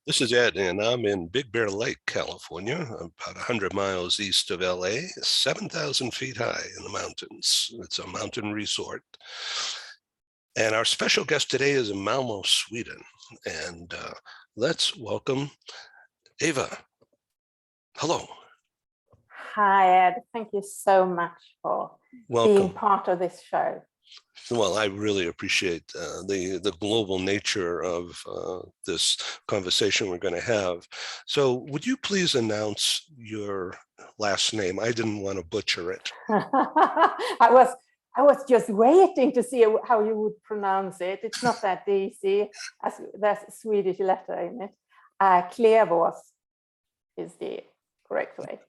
This is Ed, and I'm in Big Bear Lake, California, about 100 miles east of LA, 7,000 feet high in the mountains. It's a mountain resort. And our special guest today is in Malmo, Sweden. And let's welcome Eva. Hello. Hi, Ed. Thank you so much for being part of this show. Well, I really appreciate the global nature of this conversation we're going to have. So would you please announce your last name? I didn't want to butcher it. I was just waiting to see how you would pronounce it. It's not that easy, as there's a Swedish letter in it. Klevås is the correct way.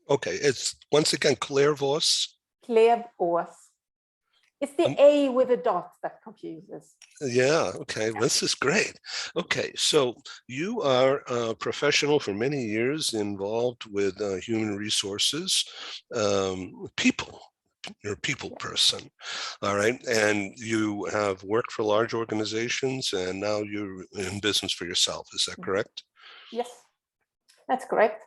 Okay, it's once again Klevås. Klevås. It's the A with a dot that confuses. Yeah, okay, this is great. Okay, so you are a professional for many years involved with human resources, people. You're a people person, all right? And you have worked for large organizations and now you're in business for yourself, is that correct? Yes, that's correct.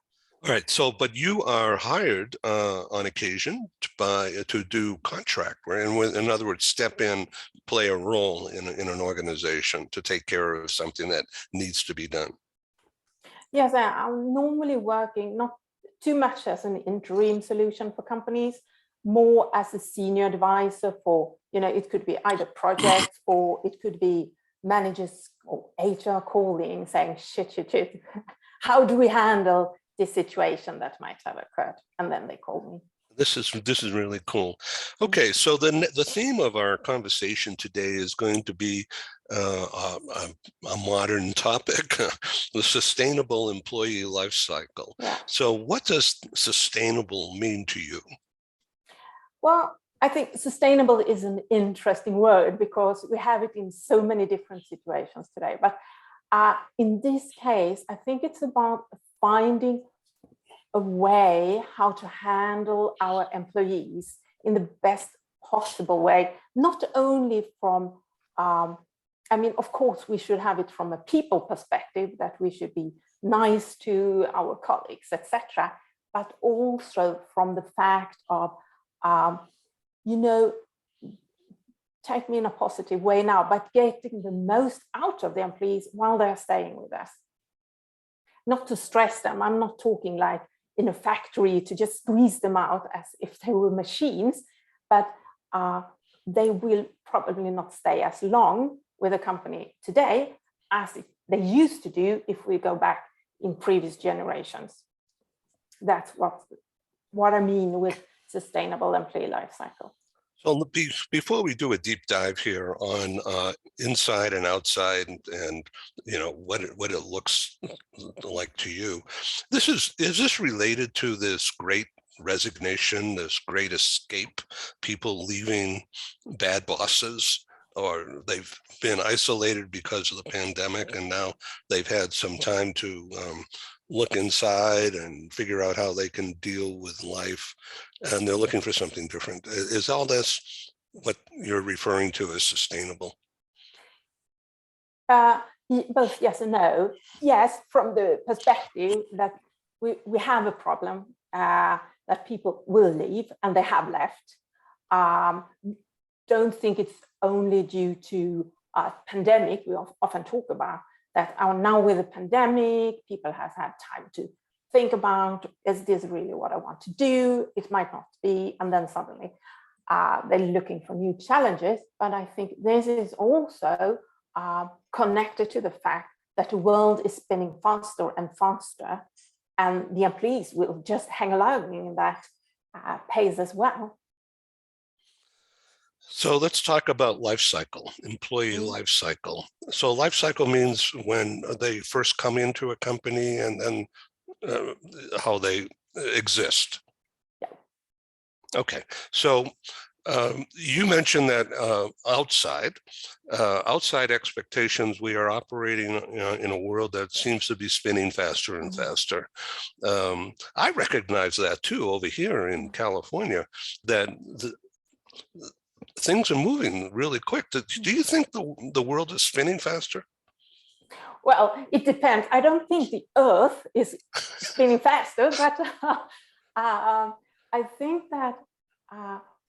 All right, so, but you are hired on occasion to do contract, right? And in other words, step in, play a role in an organization to take care of something that needs to be done. Yes, I'm normally working not too much as an interim solution for companies, more as a senior advisor for, it could be either projects or it could be managers or HR calling saying, shit, how do we handle this situation that might have occurred? And then they call me. This is really cool. Okay, so the theme of our conversation today is going to be a modern topic, the sustainable employee life cycle. Yeah. So what does sustainable mean to you? Well, I think sustainable is an interesting word because we have it in so many different situations today. But in this case, I think it's about finding a way how to handle our employees in the best possible way, not only from, of course, we should have it from a people perspective that we should be nice to our colleagues, etc., but also from the fact of, take me in a positive way now, but getting the most out of the employees while they're staying with us. Not to stress them. I'm not talking like in a factory to just squeeze them out as if they were machines, but they will probably not stay as long with a company today as they used to do if we go back in previous generations. That's what I mean with sustainable employee life cycle. So before we do a deep dive here on inside and outside and what it looks like to you, is this related to this great resignation, this great escape, people leaving bad bosses, or they've been isolated because of the pandemic and now they've had some time to look inside and figure out how they can deal with life, and they're looking for something different? Is all this what you're referring to as sustainable? Both yes and no. Yes, from the perspective that we have a problem that people will leave and they have left. Don't think it's only due to a pandemic. We often talk about that now with the pandemic, people have had time to think about, is this really what I want to do? It might not be, and then suddenly they're looking for new challenges. But I think this is also connected to the fact that the world is spinning faster and faster, and the employees will just hang along in that pace as well. So let's talk about life cycle, employee life cycle. So life cycle means when they first come into a company and then how they exist. Yeah. Okay, so you mentioned that outside expectations, we are operating in a world that seems to be spinning faster and faster. I recognize that too over here in California, that things are moving really quick. Do you think the world is spinning faster? Well, it depends. I don't think the Earth is spinning faster, but I think that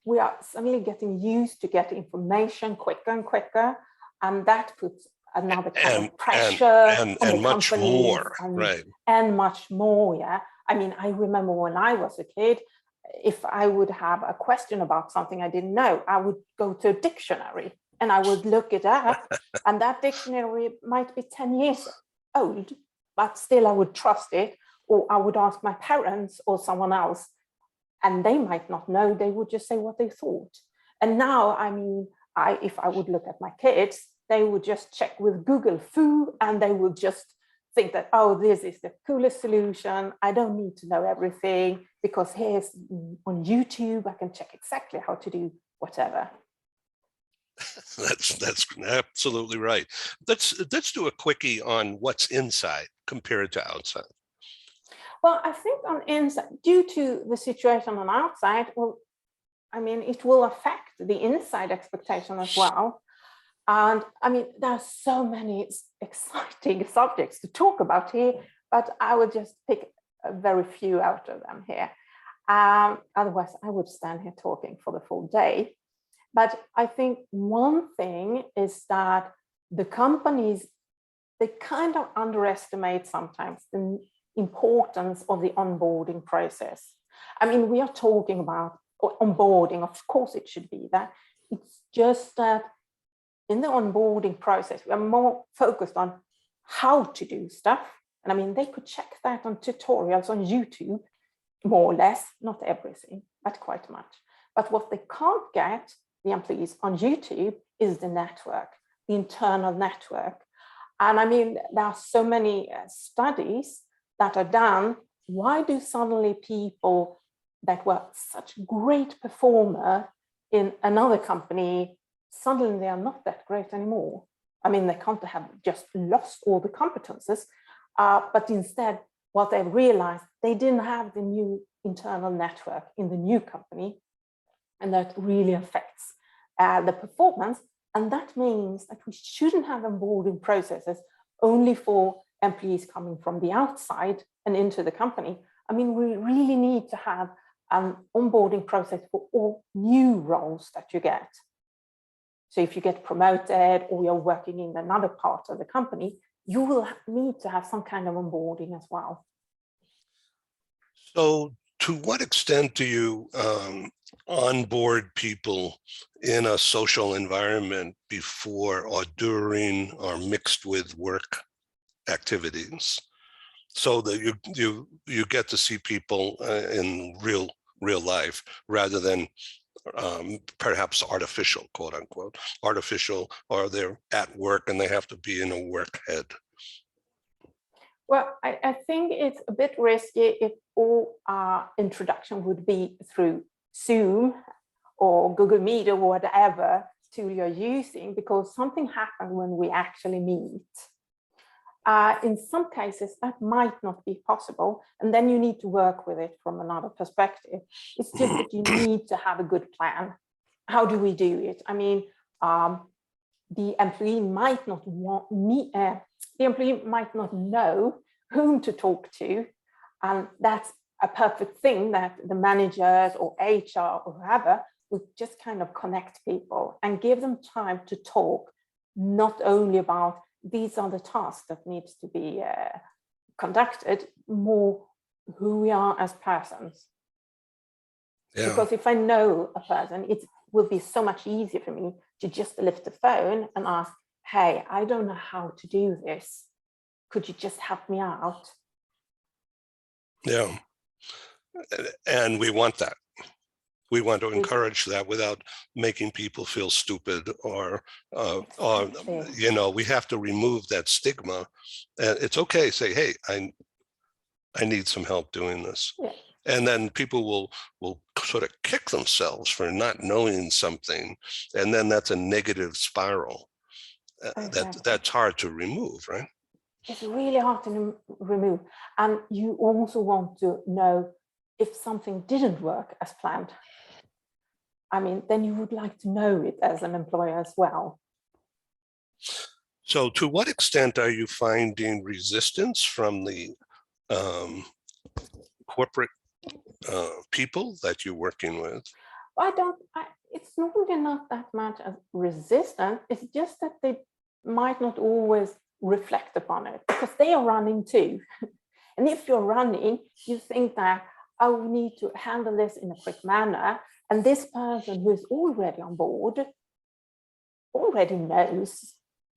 we are suddenly getting used to get information quicker and quicker, and that puts another kind of pressure on the much companies more, right? And much more. Yeah, I mean, I remember when I was a kid, if I would have a question about something I didn't know, I would go to a dictionary and I would look it up, and that dictionary might be 10 years old, but still I would trust it, or I would ask my parents or someone else, and they might not know, they would just say what they thought. And now, I mean, if I would look at my kids, they would just check with Google Foo, and they would just think that, oh, this is the coolest solution. I don't need to know everything, because here's on YouTube, I can check exactly how to do whatever. That's absolutely right. Let's do a quickie on what's inside compared to outside. Well, I think on inside, due to the situation on outside, well, I mean, it will affect the inside expectation as well. And I mean, there are so many exciting subjects to talk about here, but I would just pick a very few out of them here. Otherwise, I would stand here talking for the full day. But I think one thing is that the companies, they kind of underestimate sometimes the importance of the onboarding process. I mean, we are talking about onboarding, of course it should be that. It's just that in the onboarding process, we are more focused on how to do stuff. And I mean, they could check that on tutorials on YouTube, more or less, not everything, but quite much. But what they can't get, the employees on YouTube, is the network, the internal network. And I mean, there are so many studies that are done. Why do suddenly people that were such great performer in another company, suddenly they are not that great anymore? I mean, they can't have just lost all the competences, but instead, what they realized, they didn't have the new internal network in the new company, and that really affects the performance. And that means that we shouldn't have onboarding processes only for employees coming from the outside and into the company. I mean, we really need to have an onboarding process for all new roles that you get. So if you get promoted or you're working in another part of the company, you will need to have some kind of onboarding as well. So to what extent do you onboard people in a social environment before or during or mixed with work activities, so that you get to see people in real life rather than perhaps artificial, quote unquote, artificial, or they're at work and they have to be in a work head? Well, I think it's a bit risky if all our introduction would be through Zoom or Google Meet or whatever tool you're using, because something happens when we actually meet. In some cases, that might not be possible, and then you need to work with it from another perspective. It's just that you need to have a good plan. How do we do it? I mean, the employee might not want me. The employee might not know whom to talk to, and that's a perfect thing that the managers or HR or whoever would just kind of connect people and give them time to talk, not only about these are the tasks that needs to be conducted, more who we are as persons. Yeah. Because if I know a person, it will be so much easier for me to just lift the phone and ask, hey, I don't know how to do this. Could you just help me out? Yeah. And we want that. We want to encourage that without making people feel stupid or you know, we have to remove that stigma. And it's okay to say, hey, I need some help doing this. Yeah. And then people will sort of kick themselves for not knowing something. And then that's a negative spiral. Exactly. That's hard to remove, right? It's really hard to remove. And you also want to know if something didn't work as planned. I mean, then you would like to know it as an employer as well. So to what extent are you finding resistance from the corporate people that you're working with? It's not really not that much as resistance. It's just that they might not always reflect upon it because they are running too. And if you're running, you think that, oh, we need to handle this in a quick manner. And this person who is already on board already knows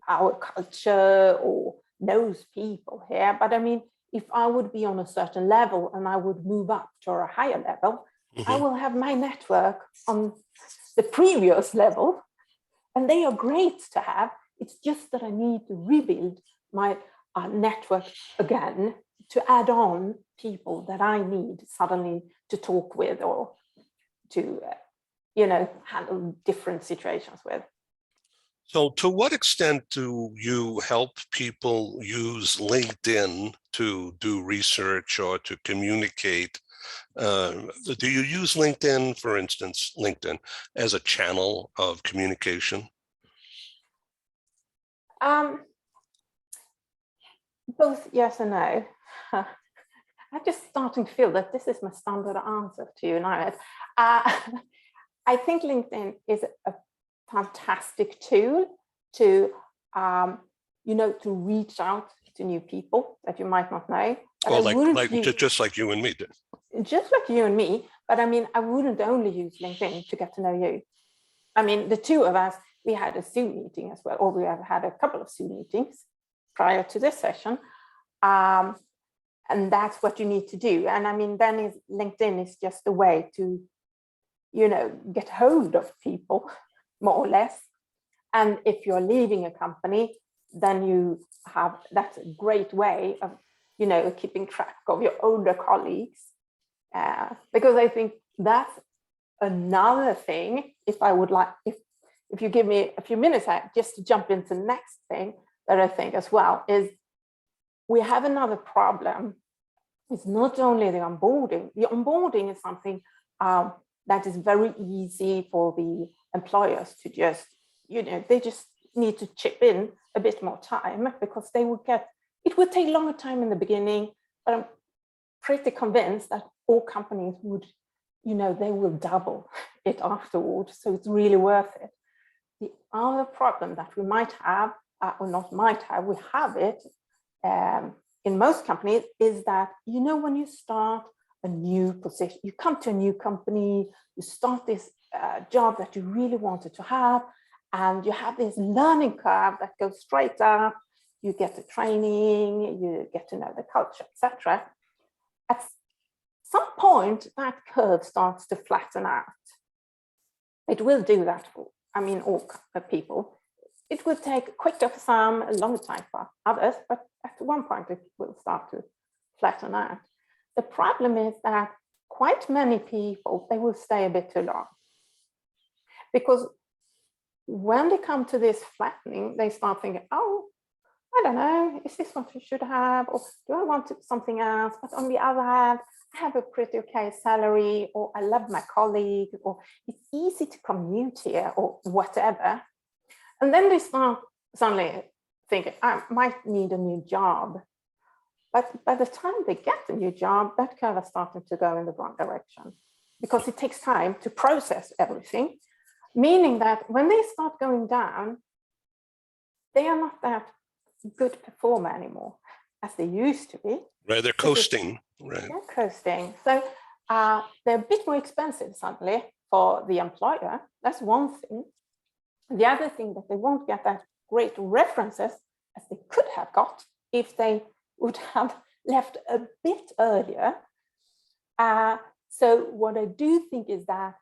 our culture or knows people here. But I mean, if I would be on a certain level and I would move up to a higher level, I will have my network on the previous level, and they are great to have. It's just that I need to rebuild my network again to add on people that I need suddenly to talk with or to, handle different situations with. So to what extent do you help people use LinkedIn to do research or to communicate? Do you use LinkedIn, for instance, LinkedIn as a channel of communication? Both yes and no. I'm just starting to feel that this is my standard answer to you now. I think LinkedIn is a fantastic tool to, to reach out to new people that you might not know. Just like you and me did. Just like you and me, but I mean, I wouldn't only use LinkedIn to get to know you. I mean, the two of us, we had a Zoom meeting as well, or we have had a couple of Zoom meetings prior to this session. And that's what you need to do. And I mean, then LinkedIn is just a way to, get hold of people, more or less. And if you're leaving a company, then that's a great way of, keeping track of your older colleagues. Because I think that's another thing. If you give me a few minutes just to jump into the next thing that I think as well is we have another problem. It's not only the onboarding. The onboarding is something that is very easy for the employers to just, they just need to chip in a bit more time because it would take longer time in the beginning, but I'm pretty convinced that all companies would, they will double it afterwards. So it's really worth it. The other problem that we might have, or not might have, we have it in most companies is that, when you start a new position, you come to a new company, you start this job that you really wanted to have, and you have this learning curve that goes straight up, you get the training, you get to know the culture, etc. At some point, that curve starts to flatten out. It will do that for, all people. It will take quicker for some, a longer time for others, but at one point it will start to flatten out. The problem is that quite many people, they will stay a bit too long. Because when they come to this flattening, they start thinking, oh, I don't know, is this what I should have? Or do I want something else? But on the other hand, I have a pretty okay salary, or I love my colleague, or it's easy to commute here, or whatever. And then they start suddenly thinking, I might need a new job. But by the time they get a new job, that curve is starting to go in the wrong direction because it takes time to process everything, meaning that when they start going down, they are not that good performer anymore as they used to be. Right, they're coasting. Right. They're coasting. So they're a bit more expensive suddenly for the employer. That's one thing. The other thing that they won't get that great references as they could have got if they would have left a bit earlier. So what I do think is that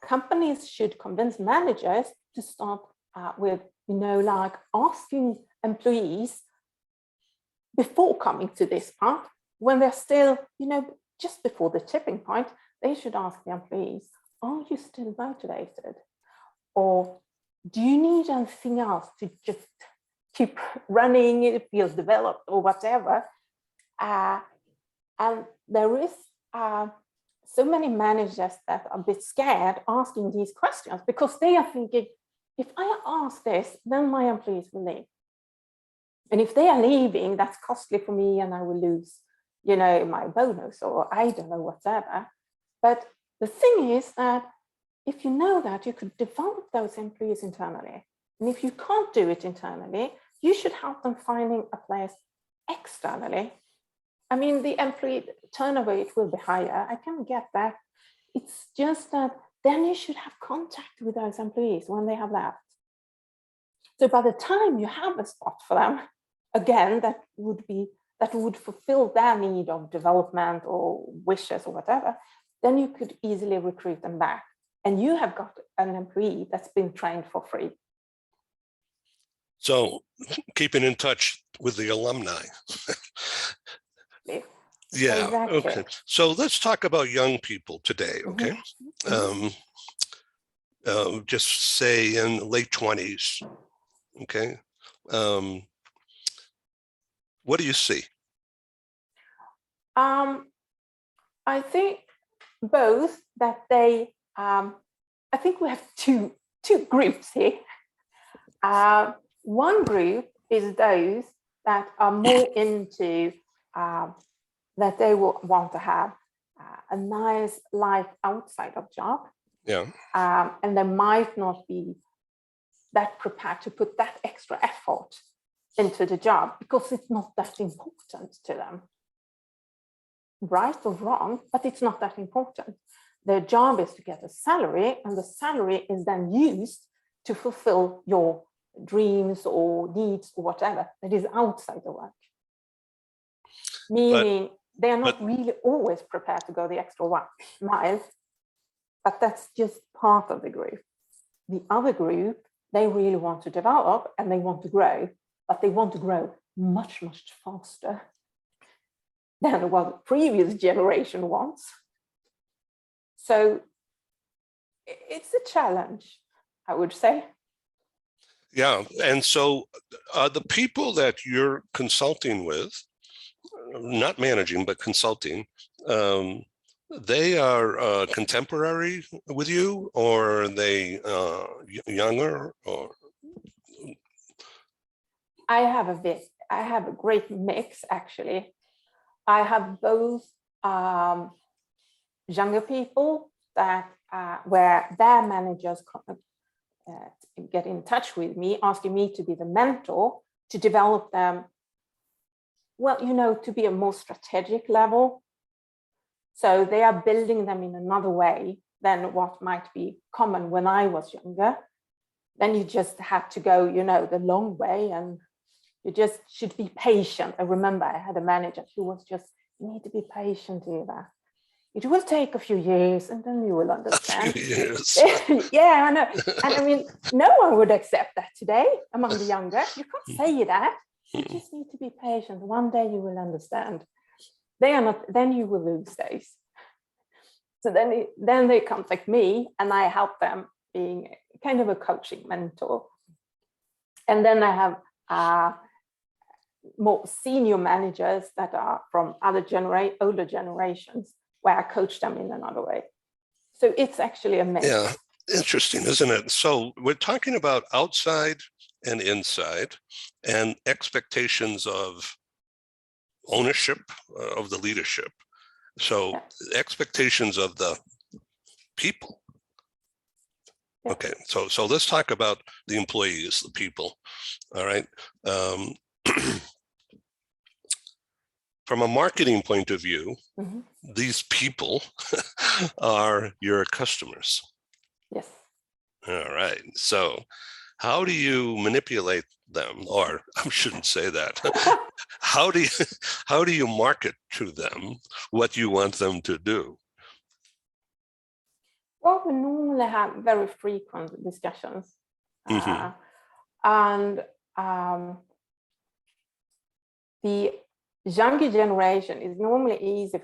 companies should convince managers to start with, like asking employees before coming to this part, when they're still, just before the tipping point, they should ask the employees, are you still motivated? Or do you need anything else to just keep running, feel developed or whatever? And there is so many managers that are a bit scared asking these questions because they are thinking, if I ask this, then my employees will leave. And if they are leaving, that's costly for me and I will lose, my bonus or I don't know, whatever. But the thing is that if you know that, you could develop those employees internally. And if you can't do it internally, you should help them finding a place externally. I mean, the employee turnover rate will be higher. I can get that. It's just that then you should have contact with those employees when they have left. So by the time you have a spot for them, again, that would fulfill their need of development or wishes or whatever, then you could easily recruit them back. And you have got an employee that's been trained for free. So keeping in touch with the alumni. Yeah. Exactly. Okay. So let's talk about young people today. Okay. Just say in late 20s. Okay. What do you see? I think both that they, I think we have two groups here. One group is those that are more into that they will want to have a nice life outside of job. Yeah. And they might not be that prepared to put that extra effort into the job because it's not that important to them. Right or wrong, but it's not that important. Their job is to get a salary, and the salary is then used to fulfill your dreams or needs or whatever that is outside the work. Meaning they are not really always prepared to go the extra mile, but that's just part of the group. The other group, they really want to develop and they want to grow, but they want to grow much, much faster than what the previous generation wants. So it's a challenge, I would say. Yeah. And so the people that you're consulting with, not managing, but consulting, they are contemporary with you, or are they younger? Or I have a great mix, actually. I have both younger people that where their managers get in touch with me, asking me to be the mentor to develop them, well, to be a more strategic level. So they are building them in another way than what might be common when I was younger. Then you just have to go, the long way, and you just should be patient. I remember I had a manager who was just, you need to be patient, Eva. It will take a few years and then you will understand. a few years. Yeah, I know. And I mean, no one would accept that today among the younger. You can't say that. You just need to be patient. One day you will understand. They are not, then you will lose those. So then they contact me and I help them being kind of a coaching mentor. And then I have more senior managers that are from other older generations where I coach them in another way. So it's actually a mix. Yeah, interesting, isn't it? So we're talking about outside and inside and expectations of ownership of the leadership. So expectations of the people. Okay, so let's talk about the employees, the people. All right. From a marketing point of view, these people are your customers. Yes. All right. So how do you manipulate them? Or I shouldn't say that. How do you market to them what you want them to do? Well, we normally have very frequent discussions. And the younger generation is normally easy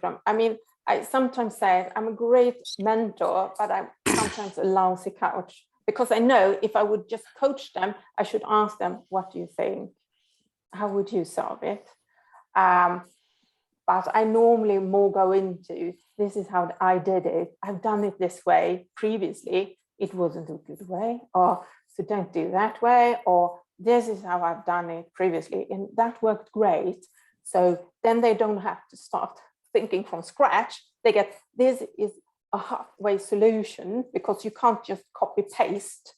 I sometimes say I'm a great mentor, but I'm sometimes a lousy coach, because I know if I would just coach them, I should ask them, what do you think? How would you solve it? But I normally more go into, this is how I did it. I've done it this way previously. It wasn't a good way. Or so don't do that way, or this is how I've done it previously, and that worked great. So then they don't have to start thinking from scratch. They get, this is a halfway solution, because you can't just copy paste,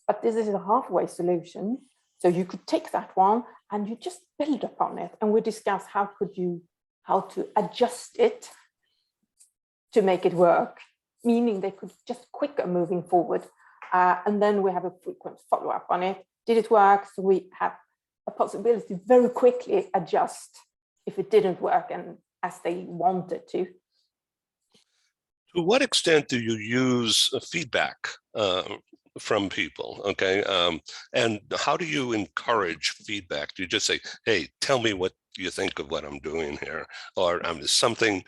but this is a halfway solution. So you could take that one and you just build upon it. And we discuss how to adjust it to make it work, meaning they could just quicker moving forward. And then we have a frequent follow-up on it. Did it work? So we have a possibility to very quickly adjust if it didn't work and as they wanted to. To what extent do you use feedback from people? Okay. And how do you encourage feedback? Do you just say, hey, tell me what you think of what I'm doing here? Or something,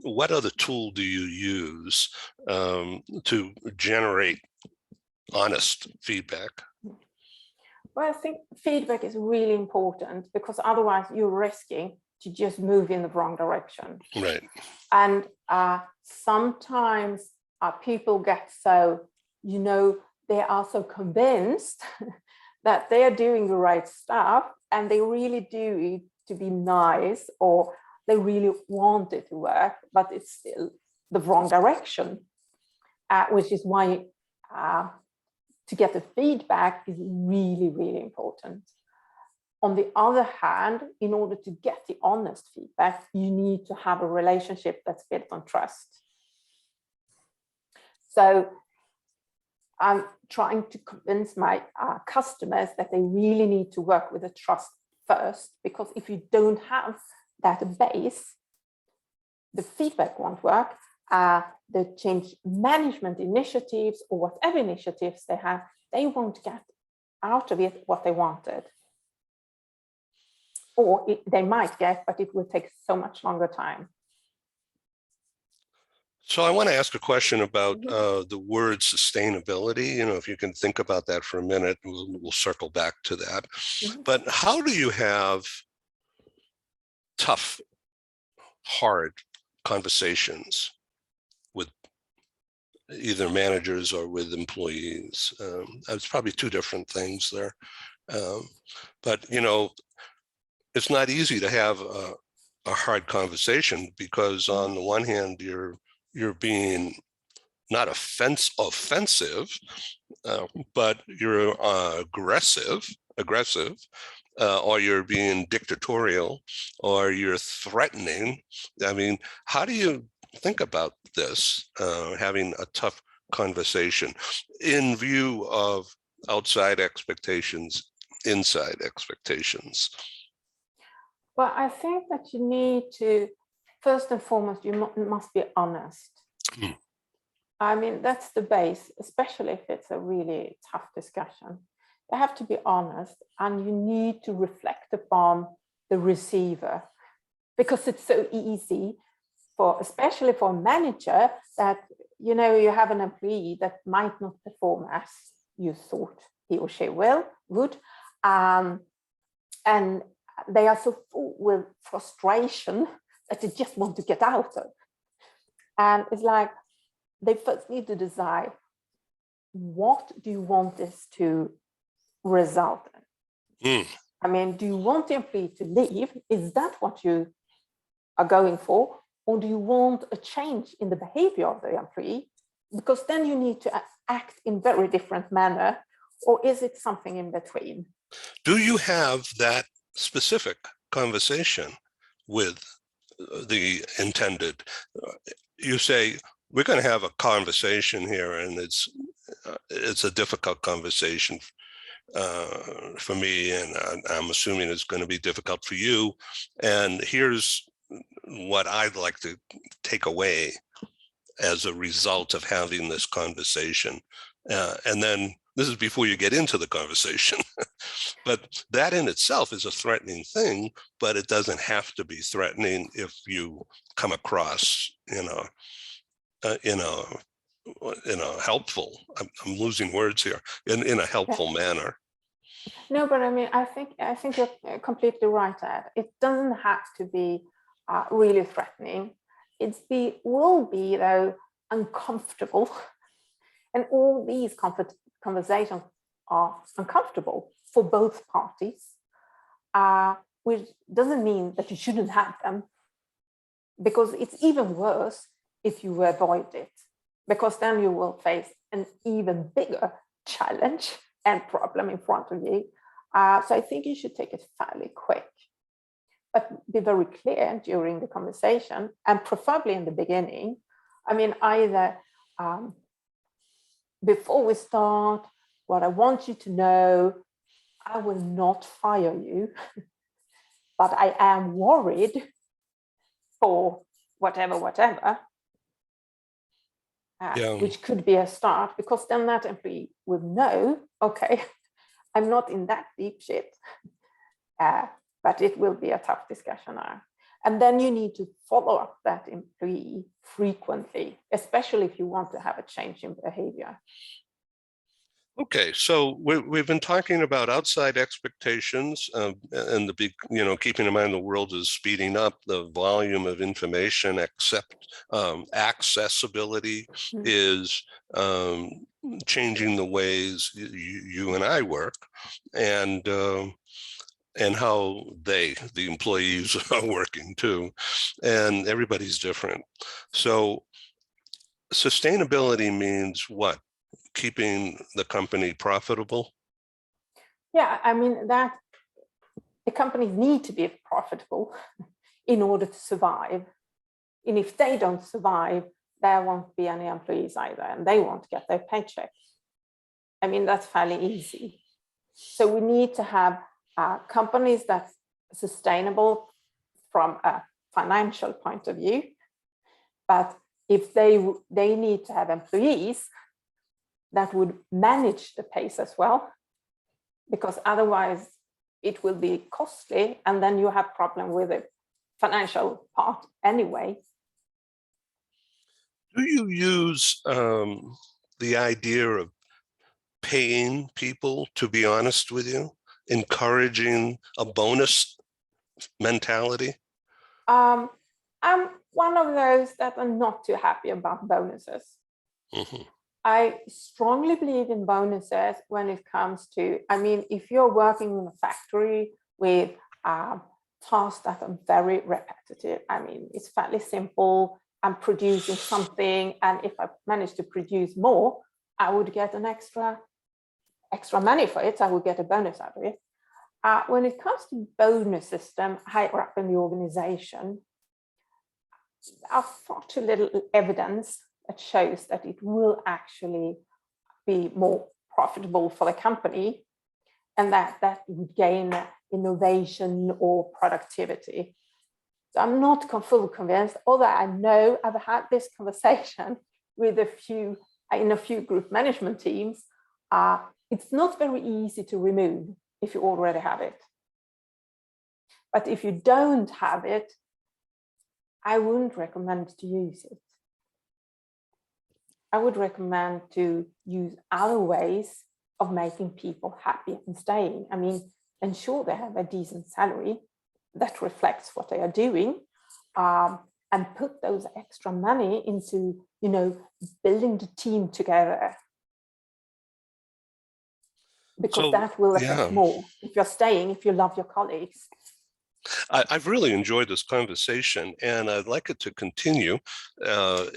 what other tool do you use to generate honest feedback? Well, I think feedback is really important, because otherwise you're risking to just move in the wrong direction. Right. And sometimes people get so, they are so convinced that they are doing the right stuff, and they really do it to be nice, or they really want it to work, but it's still the wrong direction, which is why to get the feedback is really, really important. On the other hand, in order to get the honest feedback, you need to have a relationship that's built on trust. So I'm trying to convince my customers that they really need to work with a trust first, because if you don't have that base, the feedback won't work. The change management initiatives, or whatever initiatives they have, they won't get out of it what they wanted. Or they might get, but it will take so much longer time. So I want to ask a question about the word sustainability. If you can think about that for a minute, we'll circle back to that. But how do you have tough, hard conversations with either managers or with employees? It's probably two different things there. But, it's not easy to have a hard conversation, because on the one hand, you're being not offensive, but you're aggressive, or you're being dictatorial, or you're threatening. I mean, how do you think about this, having a tough conversation in view of outside expectations, inside expectations? Well, I think that you need to, first and foremost, you must be honest. I mean, that's the base, especially if it's a really tough discussion. You have to be honest, and you need to reflect upon the receiver, because it's so easy especially for a manager, that, you have an employee that might not perform as you thought he or she would. And they are so full with frustration that they just want to get out of. And it's like, they first need to decide, what do you want this to result in? I mean, do you want the employee to leave? Is that what you are going for? Or do you want a change in the behavior of the employee? Because then you need to act in very different manner. Or is it something in between? Do you have that specific conversation with the intended? You say, we're going to have a conversation here, and it's a difficult conversation for me, and I'm assuming it's going to be difficult for you. And here's what I'd like to take away as a result of having this conversation. And then this is before you get into the conversation. But that in itself is a threatening thing, but it doesn't have to be threatening if you come across, helpful, I'm losing words here, in a helpful manner. No, but I mean, I think you're completely right, Ed. It doesn't have to be really threatening. Will be, though, uncomfortable. And all these conversations are uncomfortable for both parties, which doesn't mean that you shouldn't have them, because it's even worse if you avoid it, because then you will face an even bigger challenge and problem in front of you. So I think you should take it fairly quick, but be very clear during the conversation, and preferably in the beginning. I mean, either before we start, what I want you to know, I will not fire you, but I am worried for whatever, Yeah. which could be a start, because then that employee would know, okay, I'm not in that deep shit, but it will be a tough discussion now. And then you need to follow up that employee frequently, especially if you want to have a change in behavior. Okay, so we've been talking about outside expectations, and the big, keeping in mind the world is speeding up, the volume of information, accessibility is changing the ways you and I work, and how the employees are working too, and everybody's different. So sustainability means what? Keeping the company profitable? Yeah, I mean, that the companies need to be profitable in order to survive. And if they don't survive, there won't be any employees either, and they won't get their paycheck. I mean, that's fairly easy. So we need to have companies that's sustainable from a financial point of view. But if they need to have employees that would manage the pace as well, because otherwise it will be costly, and then you have problem with the financial part anyway. Do you use the idea of paying people to be honest with you, encouraging a bonus mentality? I'm one of those that are not too happy about bonuses. Mm-hmm. I strongly believe in bonuses when it comes to, I mean, if you're working in a factory with tasks that are very repetitive, I mean, it's fairly simple. I'm producing something, and if I manage to produce more, I would get an extra money for it. I would get a bonus out of it. When it comes to bonus system higher up in the organization, there are far too little evidence that shows that it will actually be more profitable for the company, and that would gain innovation or productivity. So I'm not fully convinced, although I know I've had this conversation with in a few group management teams. It's not very easy to remove if you already have it. But if you don't have it, I wouldn't recommend to use it. I would recommend to use other ways of making people happy and staying. I mean, ensure they have a decent salary that reflects what they are doing, and put those extra money into, building the team together. Because that will affect more if you're staying, if you love your colleagues. I've really enjoyed this conversation, and I'd like it to continue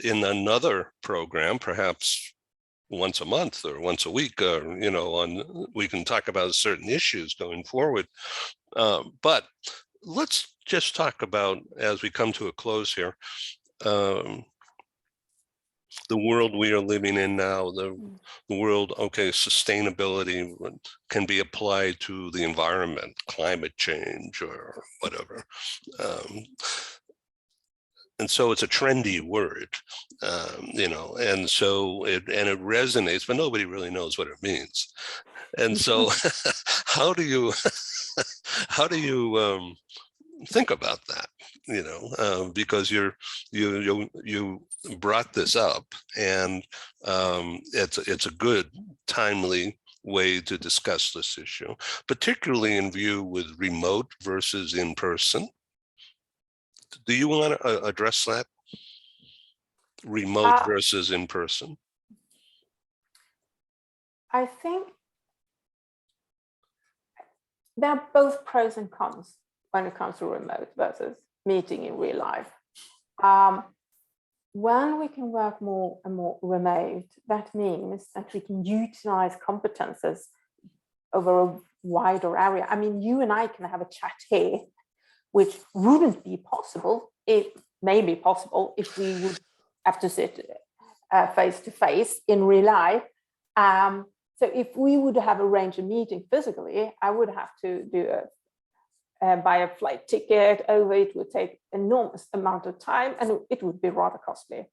in another program, perhaps once a month or once a week, we can talk about certain issues going forward. But let's just talk about, as we come to a close here, the world we are living in now, the world, okay, sustainability can be applied to the environment, climate change or whatever. And so it's a trendy word, and so it resonates, but nobody really knows what it means. And so how do you think about that, because you brought this up, and it's a good, timely way to discuss this issue, particularly in view with remote versus in person. Do you want to address that? Remote versus in person? I think there are both pros and cons when it comes to remote versus meeting in real life. When we can work more and more remote, that means that we can utilize competences over a wider area. I mean, you and I can have a chat here, which wouldn't be possible. It may be possible if we would have to sit face to face in real life. So if we would have arranged a meeting physically, I would have to do buy a flight ticket over. It would take enormous amount of time and it would be rather costly.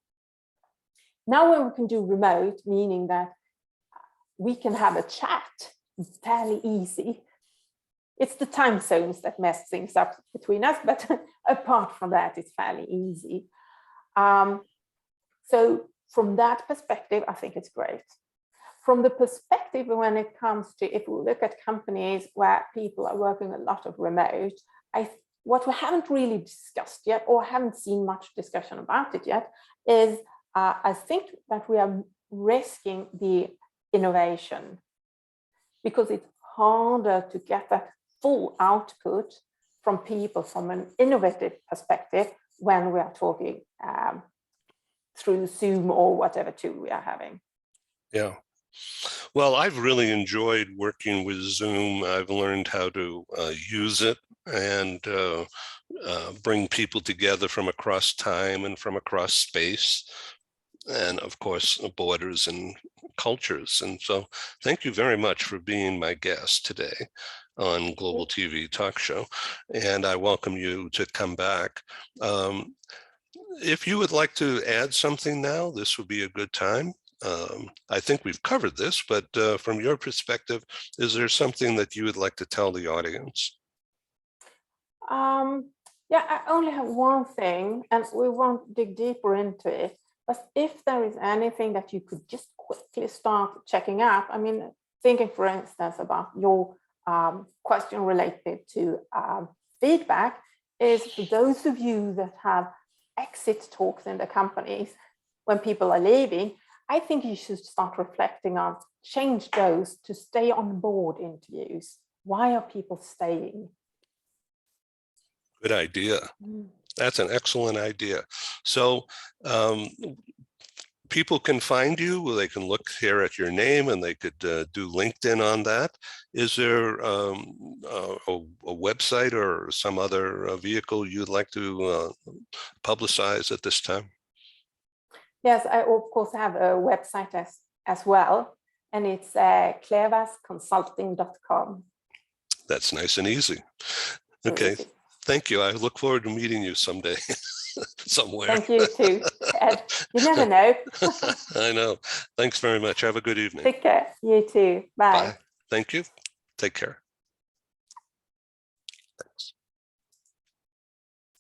Now when we can do remote, meaning that we can have a chat fairly easy. It's the time zones that mess things up between us, but apart from that, it's fairly easy. So from that perspective, I think it's great. From the perspective when it comes to, if we look at companies where people are working a lot of remote, what we haven't really discussed yet, or haven't seen much discussion about it yet, is I think that we are risking the innovation, because it's harder to get that full output from people from an innovative perspective when we are talking through Zoom or whatever tool we are having. Yeah. Well, I've really enjoyed working with Zoom. I've learned how to use it and bring people together from across time and from across space, and of course, borders and cultures. And so thank you very much for being my guest today on Global TV Talk Show. And I welcome you to come back. If you would like to add something now, this would be a good time. I think we've covered this, but from your perspective, is there something that you would like to tell the audience? Yeah, I only have one thing, and we won't dig deeper into it. But if there is anything that you could just quickly start checking out, I mean, thinking, for instance, about your question related to feedback, is for those of you that have exit talks in the companies when people are leaving, I think you should start reflecting on, change those to stay on board interviews. Why are people staying? Good idea. That's an excellent idea. So people can find you, they can look here at your name, and they could do LinkedIn on that. Is there a website or some other vehicle you'd like to publicize at this time? Yes, I of course have a website as well, and it's klevasconsulting.com. That's nice and easy. Okay, thank you. I look forward to meeting you someday, somewhere. Thank you too, Ed. You never know. I know. Thanks very much. Have a good evening. Take care. You too. Bye. Bye. Thank you. Take care.